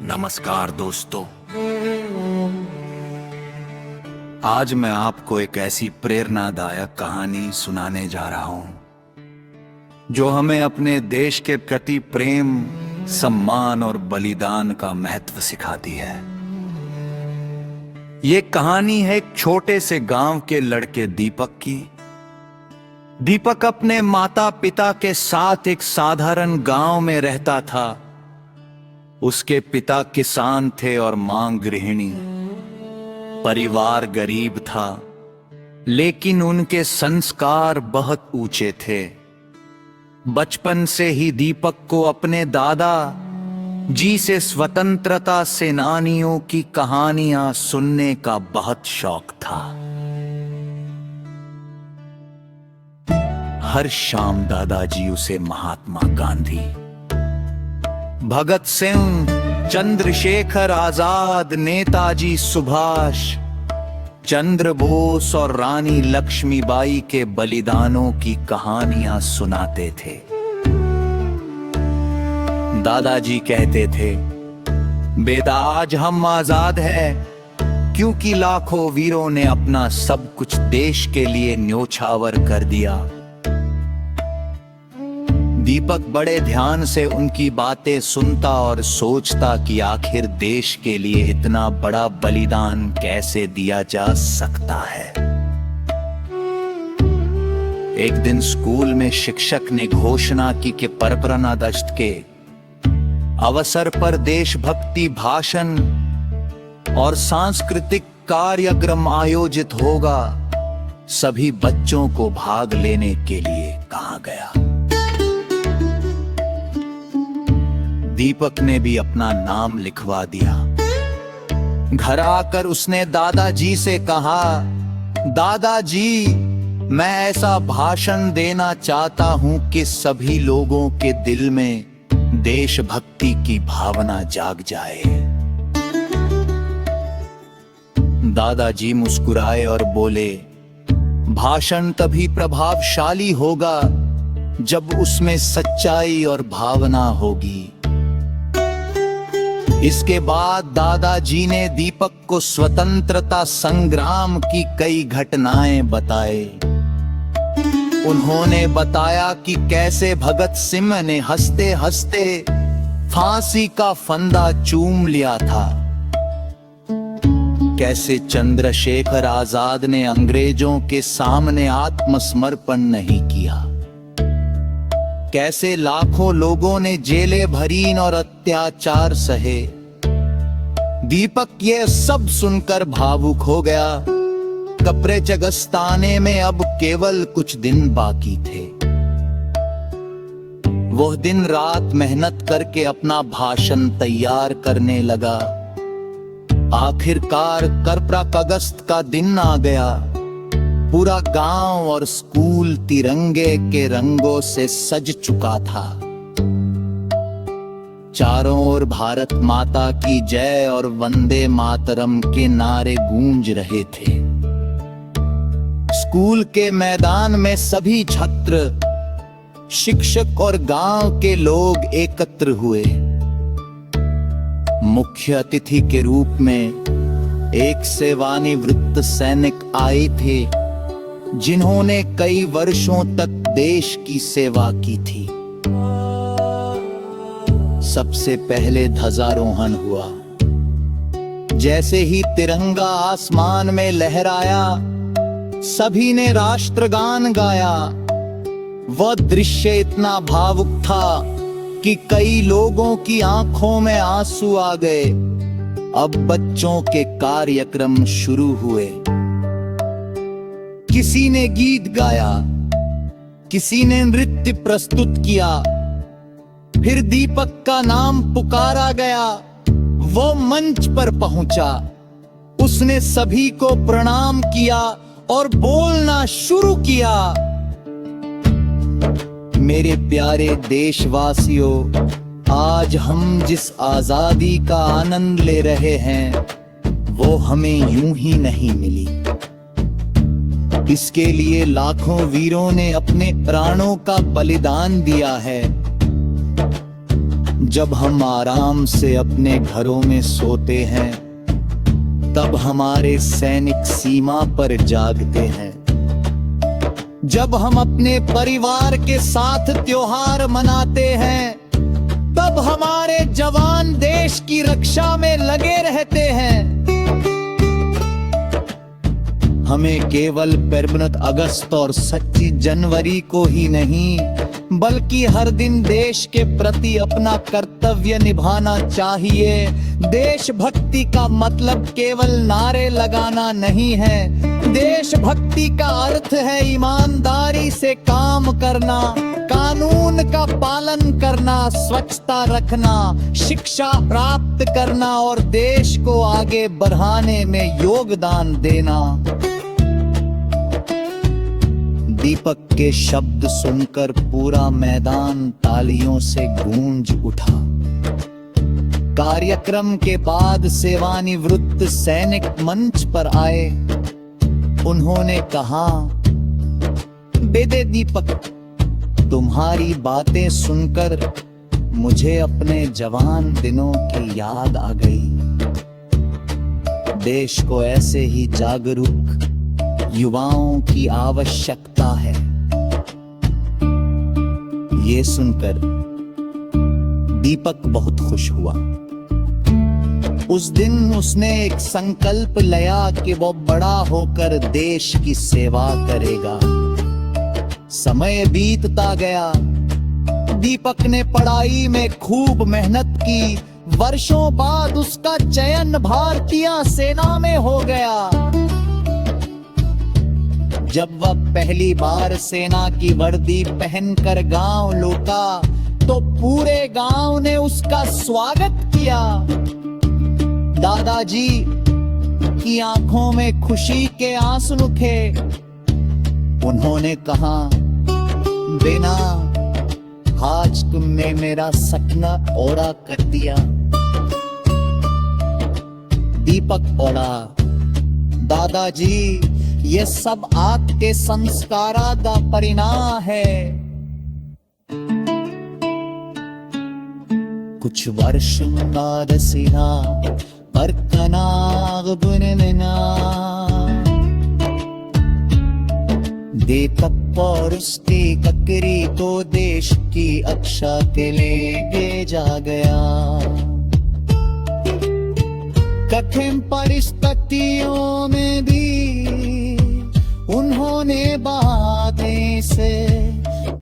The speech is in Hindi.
नमस्कार दोस्तों। आज मैं आपको एक ऐसी प्रेरणादायक कहानी सुनाने जा रहा हूं जो हमें अपने देश के प्रति प्रेम, सम्मान और बलिदान का महत्व सिखाती है। ये कहानी है एक छोटे से गांव के लड़के दीपक की। दीपक अपने माता पिता के साथ एक साधारण गांव में रहता था। उसके पिता किसान थे और मां गृहिणी। परिवार गरीब था, लेकिन उनके संस्कार बहुत ऊंचे थे। बचपन से ही दीपक को अपने दादा जी से स्वतंत्रता सेनानियों की कहानियां सुनने का बहुत शौक था। हर शाम दादाजी उसे महात्मा गांधी, भगत सिंह, चंद्रशेखर आजाद, नेताजी सुभाष चंद्र बोस और रानी लक्ष्मीबाई के बलिदानों की कहानियां सुनाते थे। दादाजी कहते थे, बेटा आज हम आजाद हैं क्योंकि लाखों वीरों ने अपना सब कुछ देश के लिए न्योछावर कर दिया। दीपक बड़े ध्यान से उनकी बातें सुनता और सोचता कि आखिर देश के लिए इतना बड़ा बलिदान कैसे दिया जा सकता है। एक दिन स्कूल में शिक्षक ने घोषणा की कि परपरानादस्त के अवसर पर देशभक्ति भाषण और सांस्कृतिक कार्यक्रम आयोजित होगा। सभी बच्चों को भाग लेने के लिए कहा गया। दीपक ने भी अपना नाम लिखवा दिया। घर आकर उसने दादाजी से कहा, दादाजी मैं ऐसा भाषण देना चाहता हूं कि सभी लोगों के दिल में देशभक्ति की भावना जाग जाए। दादाजी मुस्कुराए और बोले, भाषण तभी प्रभावशाली होगा जब उसमें सच्चाई और भावना होगी। इसके बाद दादाजी ने दीपक को स्वतंत्रता संग्राम की कई घटनाएं बताए। उन्होंने बताया कि कैसे भगत सिंह ने हंसते हंसते फांसी का फंदा चूम लिया था, कैसे चंद्रशेखर आजाद ने अंग्रेजों के सामने आत्मसमर्पण नहीं किया, कैसे लाखों लोगों ने जेलें भरीं और अत्याचार सहे। दीपक ये सब सुनकर भावुक हो गया। कपड़े जगस्ताने में अब केवल कुछ दिन बाकी थे। वह दिन रात मेहनत करके अपना भाषण तैयार करने लगा। आखिरकार 15 अगस्त का दिन आ गया। पूरा गांव और स्कूल तिरंगे के रंगों से सज चुका था। चारों ओर भारत माता की जय और वंदे मातरम के नारे गूंज रहे थे। स्कूल के मैदान में सभी छात्र, शिक्षक और गांव के लोग एकत्र हुए। मुख्य अतिथि के रूप में एक सेवानिवृत्त सैनिक आए थे जिन्होंने कई वर्षों तक देश की सेवा की थी। सबसे पहले ध्वजारोहण हुआ। जैसे ही तिरंगा आसमान में लहराया, सभी ने राष्ट्रगान गाया। वह दृश्य इतना भावुक था कि कई लोगों की आंखों में आंसू आ गए। अब बच्चों के कार्यक्रम शुरू हुए। किसी ने गीत गाया, किसी ने नृत्य प्रस्तुत किया। फिर दीपक का नाम पुकारा गया। वो मंच पर पहुंचा। उसने सभी को प्रणाम किया और बोलना शुरू किया, मेरे प्यारे देशवासियों, आज हम जिस आजादी का आनंद ले रहे हैं वो हमें यूं ही नहीं मिली। इसके लिए लाखों वीरों ने अपने प्राणों का बलिदान दिया है। जब हम आराम से अपने घरों में सोते हैं, तब हमारे सैनिक सीमा पर जागते हैं। जब हम अपने परिवार के साथ त्योहार मनाते हैं, तब हमारे जवान देश की रक्षा में लगे रहते हैं। हमें केवल 15 अगस्त और 25 जनवरी को ही नहीं, बल्कि हर दिन देश के प्रति अपना कर्तव्य निभाना चाहिए। देशभक्ति का मतलब केवल नारे लगाना नहीं है। देशभक्ति का अर्थ है ईमानदारी से काम करना, कानून का पालन करना, स्वच्छता रखना, शिक्षा प्राप्त करना और देश को आगे बढ़ाने में योगदान देना। दीपक के शब्द सुनकर पूरा मैदान तालियों से गूंज उठा। कार्यक्रम के बाद सेवानिवृत्त सैनिक मंच पर आए। उन्होंने कहा, बेदे दीपक, तुम्हारी बातें सुनकर मुझे अपने जवान दिनों की याद आ गई। देश को ऐसे ही जागरूक युवाओं की आवश्यकता है। ये सुनकर दीपक बहुत खुश हुआ। उस दिन उसने एक संकल्प लिया कि वो बड़ा होकर देश की सेवा करेगा। समय बीतता गया। दीपक ने पढ़ाई में खूब मेहनत की। वर्षों बाद उसका चयन भारतीय सेना में हो गया। जब वह पहली बार सेना की वर्दी पहनकर गांव लौटा, तो पूरे गांव ने उसका स्वागत किया। दादाजी की आंखों में खुशी के आंसू थे। उन्होंने कहा, बेना, आज तुमने मेरा सपना पूरा कर दिया। दीपक बोला, दादाजी, ये सब आपके संस्कारा दा परिणाम है। कुछ वर्ष बाद सिना पर कनाग बुनना। दीपक और उसकी ककरी को देश की रक्षा के लिए भेजा गया। कठिन परिस्थितियों में भी उन्होंने बातें से